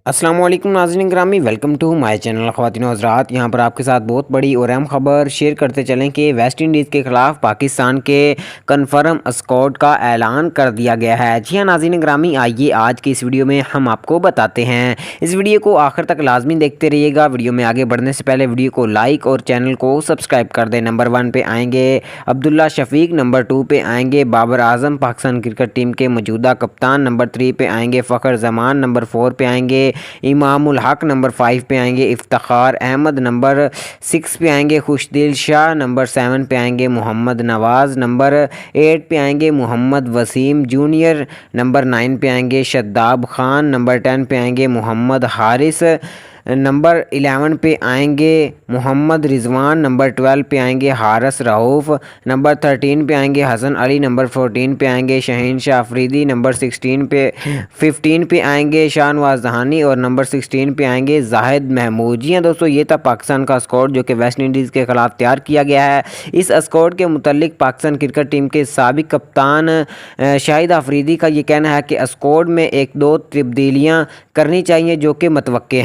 अस्सलाम वालेकुम नाज़रीन ग्रामी, वेलकम टू माय चैनल। ख़वातीन और हज़रात, यहाँ पर आपके साथ बहुत बड़ी और अहम खबर शेयर करते चलें कि वेस्ट इंडीज़ के ख़िलाफ़ पाकिस्तान के कन्फर्म स्क्वाड का ऐलान कर दिया गया है। जी हाँ नाज़रीन ग्रामी, आइए आज की इस वीडियो में हम आपको बताते हैं। इस वीडियो को आखिर तक लाजमी देखते रहिएगा। वीडियो में आगे बढ़ने से पहले वीडियो को लाइक और चैनल को सब्सक्राइब कर दें। नंबर 1 पे आएंगे अब्दुल्ला शफीक, नंबर 2 पे आएंगे बाबर आजम पाकिस्तान क्रिकेट टीम के मौजूदा कप्तान, नंबर 3 पे आएंगे फ़खर जमान, नंबर 4 पे आएंगे इमामुल हक, नंबर 5 पे आएंगे इफ्तिखार अहमद, नंबर 6 पे आएंगे खुशदिल शाह, नंबर 7 पे आएंगे मोहम्मद नवाज़, नंबर 8 पे आएंगे मोहम्मद वसीम जूनियर, नंबर 9 पे आएंगे शद्दाब खान, नंबर 10 पे आएंगे मोहम्मद हारिस, नंबर 11 पे आएंगे मोहम्मद रिजवान, नंबर 12 पे आएंगे हारिस रऊफ़, नंबर 13 पे आएंगे हसन अली, नंबर 14 पे आएंगे शाहीन शाह अफरीदी, नंबर 15 पे आएंगे शाहनवाज दहानी और नंबर 16 पे आएंगे जाहिद महमूद। जी हाँ दोस्तों, ये था पाकिस्तान का स्क्वाड जो कि वेस्ट इंडीज़ के ख़िलाफ़ तैयार किया गया है। इस स्क्वाड के मुतालिक पाकिस्तान क्रिकेट टीम के साबिक कप्तान शाहिद अफरीदी का ये कहना है कि स्क्वाड में 1-2 तब्दीलियाँ करनी चाहिए जो कि मतवक्के हैं।